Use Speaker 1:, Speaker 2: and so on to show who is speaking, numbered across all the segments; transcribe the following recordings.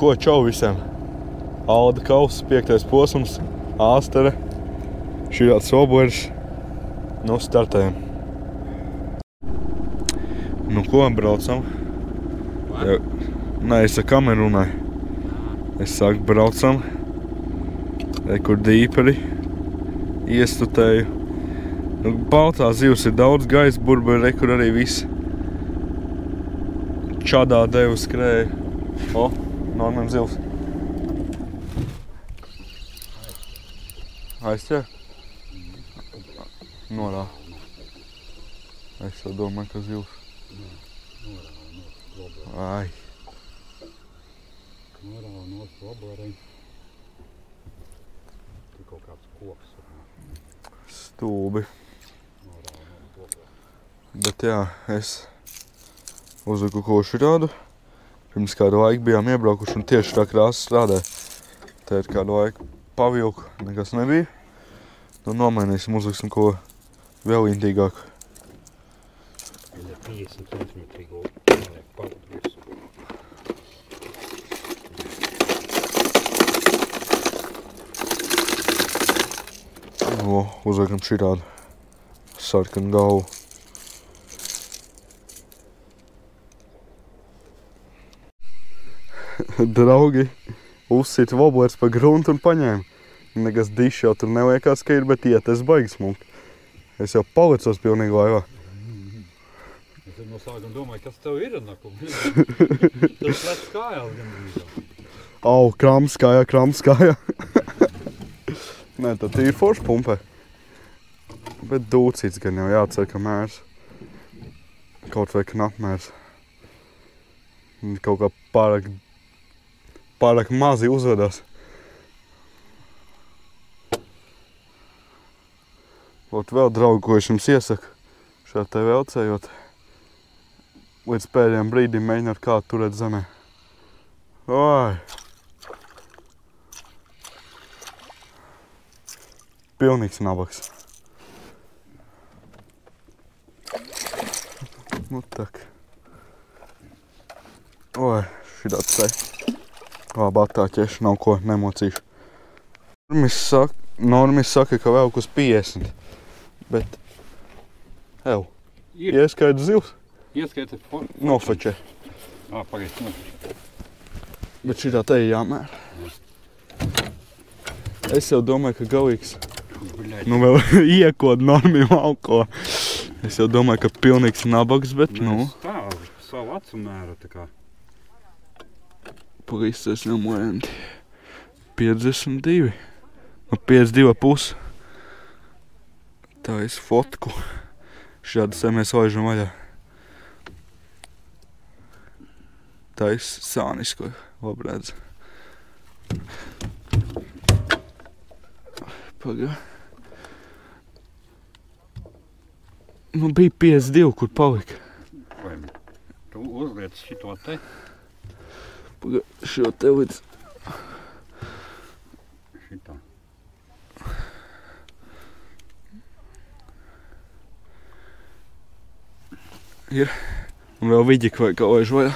Speaker 1: ko, čau visiem. Alda Kauss, 5. posms, Āstere, Širāts Oboris. Nu, startējam. Nu, ko, braucam? Nē, es ar kameru runāju. Es saku, braucam. Kur dīperi. Iestutēju. Nu, baltā zivs ir daudz, gaisa burberi, kur arī viss. Čadā devu skrēja. O, Normam zivs. Aizķēr? Norā. Es jau domāju, ka zivs. Ai.
Speaker 2: Norā no Oborei. Tur kaut kāds koks.
Speaker 1: Stulbi. Bet jā, es uzliku ko širādu. Pirms kādu laiku bijām iebraukuši un tieši tā krāsa strādāja. Te ir kādu laiku pavilku, nekas nebija. Nu nomainīsim, uzliksim ko vēl intīgāku.
Speaker 2: Ir 50 centimetrīgo pavadrīs.
Speaker 1: O, uzliekam širādu. Sarkanu galvu. Draugi, uzsit voblers pa gruntu un paņēma. Nekas dišs jau tur neliekās, ka ir, bet iet, es baigi smuki. Es jau palicos pilnīgi laivā.
Speaker 2: Es no sākuma domāju, kas tev ir, naku? Tas lec kājās gan brīdām.
Speaker 1: Au, kramskājā. Nē, tad ir forši pumpē. Bet dūcīts gan jau jācer, ka mērs. Kaut vai knapmērs. Kaut kā pārāk mazi uzvedās. Ot vēl, draugi, ko es jums iesaku, šā te velcējot, līdz pēdējiem brīdim mēģināt kādu turēt zemē. Oi! Pilnīgs nabaks. Nu tak. Oi, šitāds te. Labi, attāķieši, nav ko, nemocīšu. Normis saka, ka vēl uz 50. Bet, ev, ieskaita zivs.
Speaker 2: Ieskaita
Speaker 1: Nofačē.
Speaker 2: Pagaid, nofačē.
Speaker 1: Bet šitā te ir jāmēr. Es jau domāju, ka galīgs. Nu vēl iekod Normim alko. Es jau domāju, ka pilnīgs nabaks, bet nu.
Speaker 2: Stāv savu acu mēru tā kā.
Speaker 1: Pavistas nemojandi. 52. Nu 52,5. Tā es fotku. Šādi se mēs laižam vaļā. Tā es sānisko labi redzu. Pagā. Nu bija 52, kur palika.
Speaker 2: Vai, tu uzliec šito te?
Speaker 1: Pagā, šo te līdz.
Speaker 2: Šitā.
Speaker 1: Ir. Un vēl viģika vai kā laiž vaļā.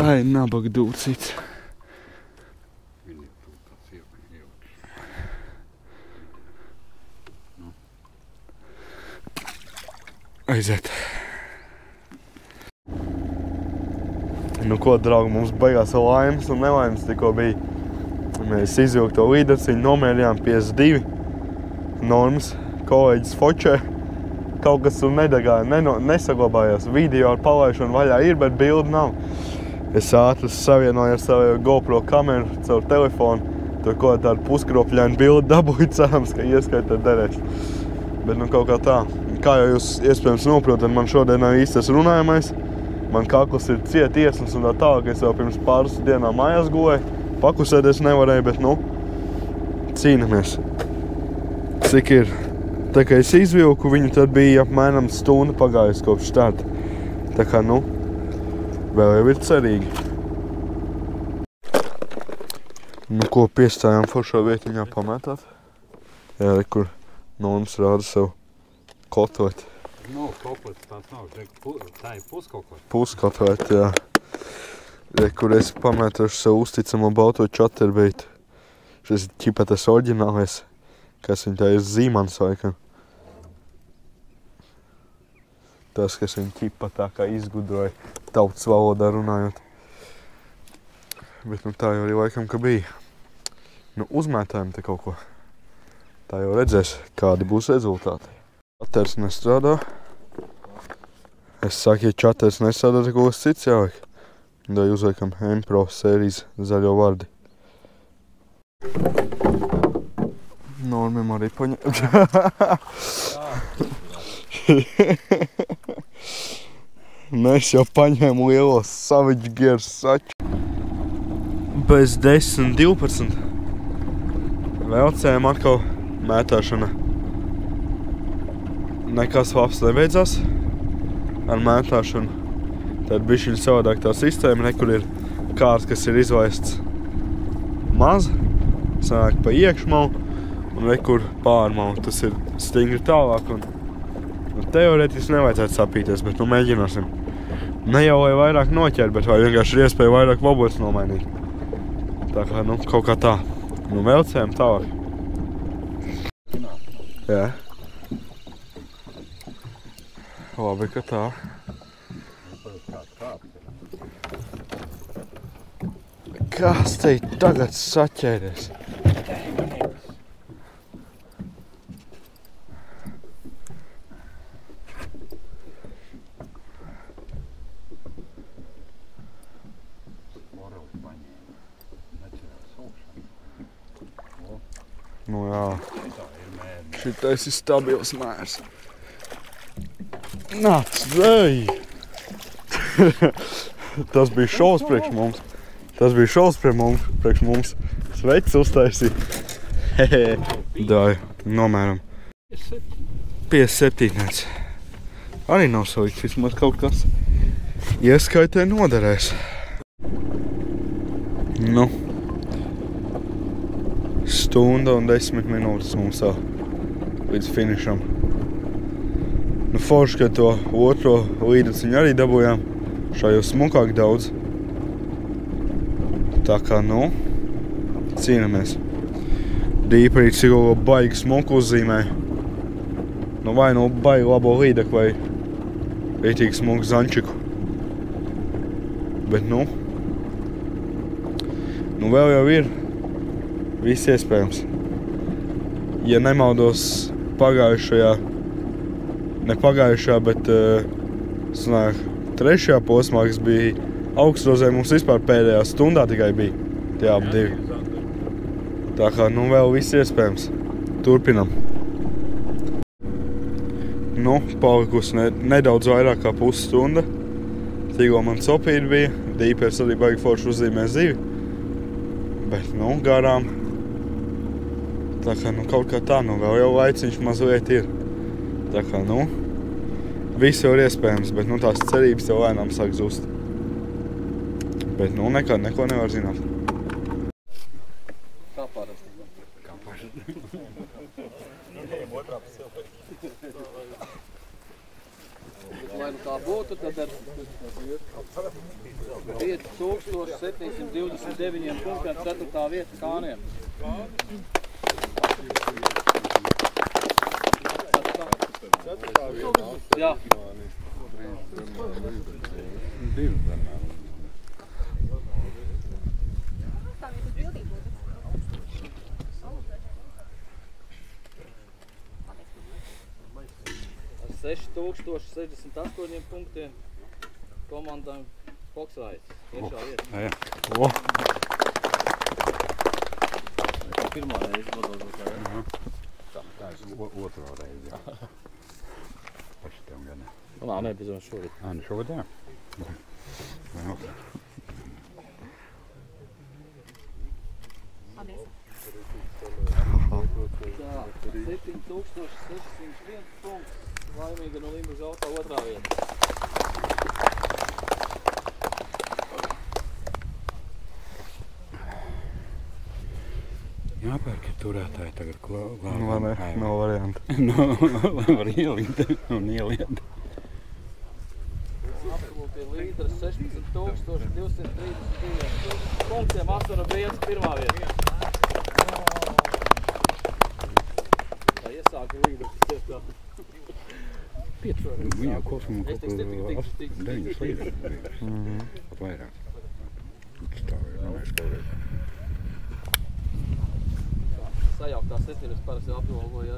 Speaker 1: Ai, nabaga dūcīts. Aiziet. Nu ko, draugi, mums beigās laimes un nelaimes tikko bija. Mēs izvilku to līdeciņu, nomērījām 52. Normas, kolēģis fočē. Kaut kas tur nedegāja, nesaglabājās. Video ar palaišanu vaļā ir, bet bildi nav. Es ātri savienoju ar savu GoPro kameru caur telefonu. Tur ko tādu puskropļainu bildi dabūju, cerams, ka ieskaita derēs. Bet nu kaut kā tā. Kā jau jūs iespējams noprotat, man šodien nav īstais runājamais. Man kakls ir ciet iesnas un tā tālāk, es jau pirms pāris dienām mājās gulēju. Pakusēties nevarēju, bet nu, cīnamies. Cik ir? Tā kā es izvilku, viņu tad bija apmēram stunda pagājusi kopš starta. Tā kā, nu, vēl jau ir cerīgi. Nu, ko piestājām foršā vietiņā pametāt. Jā, kur Normas rāda sev kotot.
Speaker 2: Nu, koklets tās nav, tā ir puskoklets.
Speaker 1: Puskoklets, jā. Kur es pamētošu savu uzticamo balto čaterbeitu. Šis ir ķipa tas oriģinālais, kas viņa tā ir Zīmans laikam. Tas, kas viņa ķipa tā kā izgudroja tautas valodā runājot. Bet nu tā jau arī laikam, ka bija. Nu uzmētājam te kaut ko. Tā jau redzēs, kādi būs rezultāti. Čaters nestrādā. Es saku, ja čaters nestrādā, tad kaut kas cits jāliek. Dai uzliekam M-Pro sērijas zaļo vardi. Normiem arī paņem. Mēs jau paņēmu lielos Savage Gear saču. Bez 10-12. Velcējam atkal mētāšana. Nekas labs nebeidzās ar mētāšanu. Tad bišķiņ savādāk tā sistēma, nekur ir kārs, kas ir izlaists maz, sanāk pa iekšmalu un nekur pārmalu. Tas ir stingri tālāk un teorētiski nevajadzētu sapīties, bet nu mēģināsim. Ne jau lai vairāk noķer, bet vai vienkārši ir iespēja vairāk vobots nomainīt. Tā kā, nu, kaut kā tā. Nu, velcējam tālāk. Jā. Labi, ka tā. Kas te tagad saķēries? Nu jā. Šitais ir stabils mērs. Nāc, zēj! Tas bija šovs priekš mums. Tas bija šovs priekš mums. Sveicis uztaisīt. Hehe. Dāju, nomēram. 57. Arī nav salikt, vismaz kaut kas. Ieskaitē noderēs. Nu. Stunda un 10 minūtes mums vēl līdz finišam. Nu forši, ka to otro līdaciņu arī dabūjām. Šā jau smukāk daudz. Tā kā, nu, cīnamies. Dīparīt Sigolo baigi smuku uzzīmēja. Nu vai nu baigi labo līdeku vai rītīgi smuku zančiku. Bet nu vēl jau ir viss iespējams. Ja nemaldos pagājušajā, ne pagājušajā, bet sanāk, 3. posmā, kas bija Augstrozē, mums vispār pēdējā stundā tikai bija tie ap 2. Tā kā, nu vēl viss iespējams. Turpinam. Nu, palikusi nedaudz vairāk kā pusstunda. Tikko man copīti bija, Dīpers arī baigi forši uzzīmē zivi. Bet, nu, garām. Tā kā, nu, kaut kā tā, nu, vēl jau laiciņš mazliet ir. Tā kā, nu, viss jau ir iespējams, bet, nu, tās cerības jau lēnām sāk zust. Bet, nu, nekad neko nevar zināt.
Speaker 3: Kā parasti? Lai nu tā būtu, tad ar 5729 punktiem 4. vieta Kāniem. Jā. Ar 6068 punktiem komandām Foksvaids. Iekšā vieta.
Speaker 2: Jā.
Speaker 3: Pirmā reize vadot.
Speaker 2: Tā ir otrā reize, jā. Pa šitiem gadiem.
Speaker 3: Nā, nebeidzot šorīt.
Speaker 2: Nu šogad, jā.
Speaker 3: Tā, 7601 punkts. Laimīga no Limbuža auto otrā vieta.
Speaker 2: Jāpērk ir turētāji tagad glābi.
Speaker 1: Nu, vai ne? Nav variantu.
Speaker 2: Lai var ielikt un ieliet.
Speaker 3: Absolūti līderis 16,232 punktiem, 8 brīvs, pirmā vieta. Tā iesāka līderis cietā.
Speaker 2: Viņam kopumā
Speaker 3: Es
Speaker 2: kaut
Speaker 3: tik
Speaker 2: kur 9 līderis. Pat vairāk. Tā ir mēs kādreiz.
Speaker 3: Sajauktās secības parasti apgalvoja,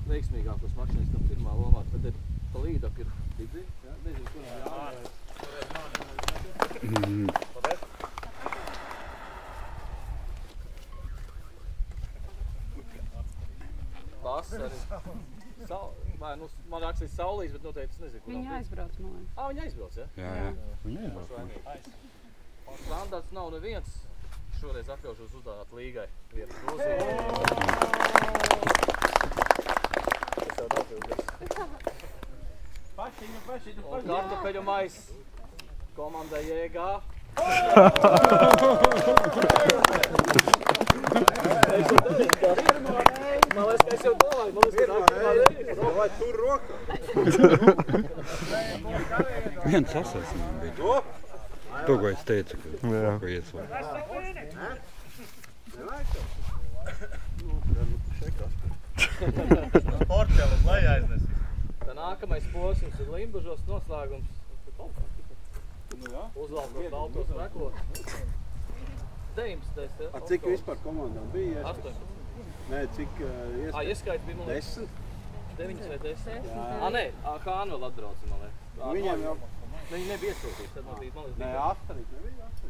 Speaker 3: veiksmīgākos mašinistam pirmā lomā. Tad ir pa līdak ir Digzi. Nezinu, kuram jāvērst. Vasari. Vai, nu, man rakstīs saulīs, bet noteikti es nezinu, kuram.
Speaker 4: Viņa aizbrauc, man liekas.
Speaker 3: Viņa aizbrauc, ja?
Speaker 2: Jā. Viņa aizbrauc.
Speaker 3: Standarts nav neviens. Šoreiz atļaušos uzdāt līgai vienu grozījumu. Tas jau daudz ilgies. Un kartupeļu mais komandai Jēgā. Man liekas, ka es jau domāju,
Speaker 5: Vai tur rokā?
Speaker 2: Viens sasaucums bija. To, ko es teicu, ka iesvēr.
Speaker 5: Portēlis, lai aiznesīs.
Speaker 3: Tā nākamais posms ir Limbužos noslēgums. Uzvalkot baltos rekot. 19.
Speaker 5: A cik vispār komandām bija?
Speaker 3: 8.
Speaker 5: Nē, cik
Speaker 3: Ieskait bija, man liekas, 9 vai 10. Nē, Hāna vēl atbrauca, man liekas.
Speaker 5: Viņiem jau...
Speaker 3: Viņi nebija iesūtīti, tad man bija, man liekas,
Speaker 5: Nē, 8 nebija 8.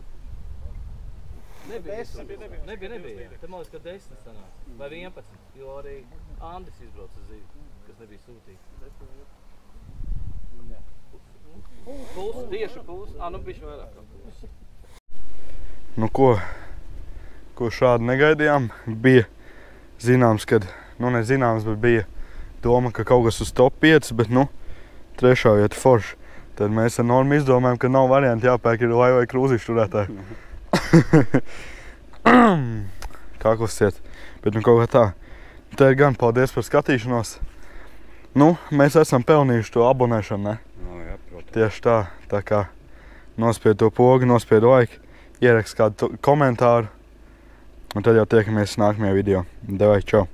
Speaker 3: Nebija. Tad man liekas, ka 10 sanāca. Vai 11, jo arī Andris izbrauca uz zīvi, kas nebija sūtīti. Puls, tieši puls. Nu bišķi vairāk kā puls.
Speaker 1: Nu ko šādi negaidījām. Bija zināms, kad, nu nezināms, bet bija doma, ka kaut kas uz top 5, bet nu, trešā vieta forši. Tad mēs ar Normu izdomājam, ka nav varianti jāpērk ir vai krūzīšu turētāji. Kā klusiet, bet nu kaut kā tā. Te ir gan paldies par skatīšanos. Nu, mēs esam pelnījuši to abonēšanu, ne?
Speaker 2: Jā, protams.
Speaker 1: Tieši tā, tā kā nospied to pogu, nospied like, ierakst kādu komentāru. Un tad jau tiekamies nākamajā video. Devai, čau!